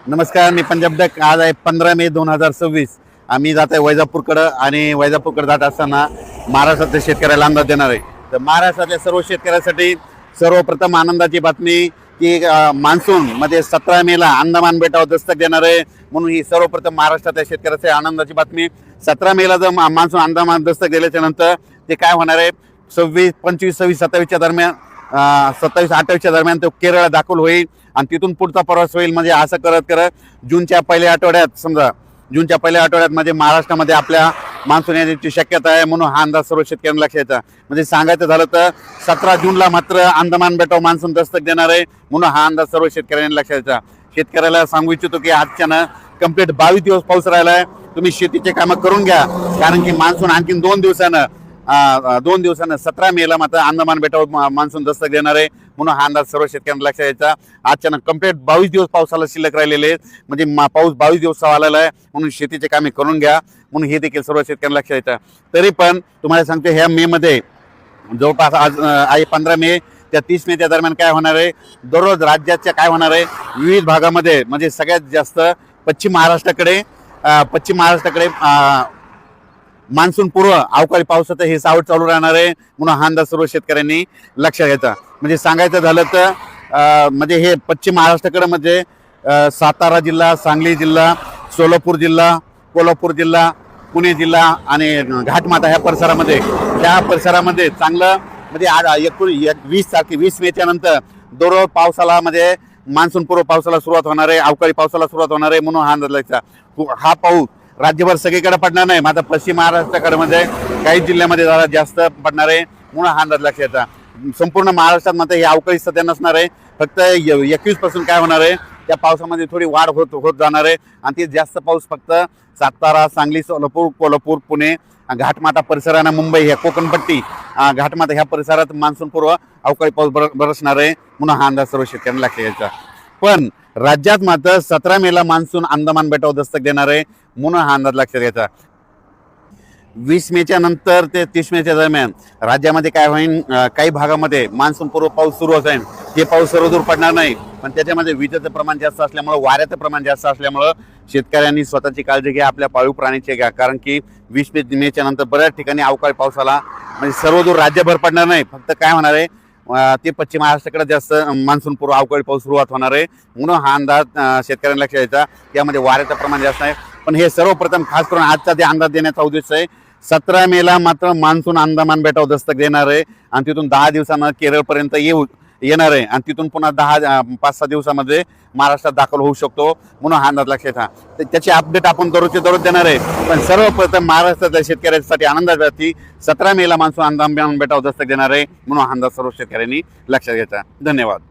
नमस्कार, मी पंजाब डक. आज आहे 15 मे 2026. आम्ही जात आहे वैजापूरकडं आणि वैजापूरकडे जात असताना महाराष्ट्रातल्या शेतकऱ्याला अंदाज देणार आहे. तर महाराष्ट्रातल्या सर्व शेतकऱ्यासाठी सर्वप्रथम आनंदाची बातमी की मान्सूनमध्ये 17 मेला अंदमान बेटावर दस्तक देणार आहे. म्हणून ही सर्वप्रथम महाराष्ट्रातल्या शेतकऱ्यासाठी आनंदाची बातमी. 17 मेला जर मान्सून अंदमान दस्तक दिल्याच्या नंतर ते काय होणार आहे, 26, 25, 26, 27च्या दरम्यान 27, 28च्या दरम्यान तो केरळ दाखल होईल आणि तिथून पुढचा प्रवास होईल. म्हणजे असं करत करत जूनच्या पहिल्या आठवड्यात म्हणजे महाराष्ट्रामध्ये आपल्या मान्सून येण्याची शक्यता आहे. म्हणून हा अंदाज सर्व शेतकऱ्यांना लक्षात येतं. म्हणजे सांगायचं झालं तर 17 जूनला मात्र अंदमान बेटावर मान्सून दस्तक देणार आहे. म्हणून हा अंदाज सर्व शेतकऱ्यांना लक्षात येतं. शेतकऱ्याला सांगू इच्छितो की आजच्यानं कंप्लीट 22 दिवस पाऊस राहिला आहे. तुम्ही शेतीचे कामं करून घ्या, कारण की मान्सून आणखीन 2 दिवसानं 17 मेला मात्र अंदमान बेटावर मान्सून दस्तक देणार आहे. म्हणून हा अंदाज सर्व शेतकऱ्यांना लक्षात यायचा. आजच्यानं कंप्लीट 22 दिवस पावसाला शिल्लक राहिलेले आहेत. म्हणजे पाऊस 22 दिवस आलेला आहे. म्हणून शेतीचे कामे करून घ्या, म्हणून हे देखील सर्व शेतकऱ्यांना लक्षात येतं. तरी पण तुम्हाला सांगतो, ह्या मे मध्ये जवळपास आज आहे 15 मे त्या 30 मेच्या दरम्यान काय होणार आहे, दररोज राज्याच्या काय होणार आहे, विविध भागामध्ये म्हणजे सगळ्यात जास्त पश्चिम महाराष्ट्राकडे मान्सून पूर्व अवकाळी पावसाचं हे सावट चालू राहणार आहे. म्हणून हा अंदाज सर्व शेतकऱ्यांनी लक्षात घ्यायचा. म्हणजे सांगायचं झालं तर म्हणजे हे पश्चिम महाराष्ट्राकडे म्हणजे सातारा जिल्हा, सांगली जिल्हा, सोलापूर जिल्हा, कोल्हापूर जिल्हा, पुणे जिल्हा आणि घाटमाता ह्या परिसरामध्ये चांगलं म्हणजे 20 मेच्या नंतर दररोज पावसाला म्हणजे मान्सून पूर्व पावसाला सुरुवात होणार आहे, अवकाळी पावसाला सुरुवात होणार आहे. म्हणून हा अंदाज लक्षात. हा पाऊस राज्यभर सगळीकडे पडणार नाही, मात्र पश्चिम महाराष्ट्राकडे म्हणजे काही जिल्ह्यामध्ये जरा जास्त पडणार आहे. म्हणून हा अंदाज लक्षात येतात. संपूर्ण महाराष्ट्रात मात्र हे अवकाळी सध्या नसणार आहे. फक्त 21 पासून काय होणार आहे, त्या पावसामध्ये थोडी वाढ होत जाणार आहे. आणि ते जास्त पाऊस फक्त सातारा, सांगली, सोलापूर, कोल्हापूर, पुणे, घाटमाता परिसरानं, मुंबई ह्या कोकणपट्टी घाटमाता ह्या परिसरात मान्सून पूर्व अवकाळी पाऊस बरसणार आहे. म्हणून हा अंदाज सर्व शेतकऱ्यांना लक्षात यायचा. पण राज्यात मात्र 17 मेला मान्सून अंदमान बेटावर दस्तक देणार आहे. म्हणून हा अंदाज लक्षात घ्यायचा. 20 मेच्या नंतर ते 30 मेच्या दरम्यान राज्यामध्ये काय होईल, काही भागामध्ये मान्सून पूर्व पाऊस सुरू असेल. ते पाऊस सर्वदूर पडणार नाही, पण त्याच्यामध्ये विजेचं प्रमाण जास्त असल्यामुळं, वाऱ्याचं प्रमाण जास्त असल्यामुळं शेतकऱ्यांनी स्वतःची काळजी घ्या, आपल्या पाळीव प्राणीची घ्या. कारण की 20 मेच्या नंतर बऱ्याच ठिकाणी अवकाळी पावसाला म्हणजे सर्वदूर राज्यभर पडणार नाही. फक्त काय होणार आहे, ते पश्चिम महाराष्ट्राकडे जास्त मान्सून पूर्व अवकाळी पाऊस सुरुवात होणार आहे. म्हणून हा अंदाज शेतकऱ्यांना लक्षात यायचा. त्यामध्ये वाऱ्याचं प्रमाण जास्त आहे. पण हे सर्वप्रथम खास करून आजचा ते अंदाज देण्याचा उद्देश आहे. 17 मेला मात्र मान्सून अंदमान बेटावर दस्तक देणार आहे आणि तिथून 10 दिवसांना केरळपर्यंत येणार आहे आणि तिथून पुन्हा 5-6 दिवसामध्ये महाराष्ट्रात दाखल होऊ शकतो. म्हणून हा अंदाज लक्षात घ्या. त्याची अपडेट आपण दररोज देणार आहे. पण सर्वप्रथम महाराष्ट्रातल्या शेतकऱ्यांसाठी आनंदाची 17 मेला मान्सून अंदमान बेटावर दस्तक देणार आहे. म्हणून हा अंदाज सर्व शेतकऱ्यांनी लक्षात घ्यायचा. धन्यवाद.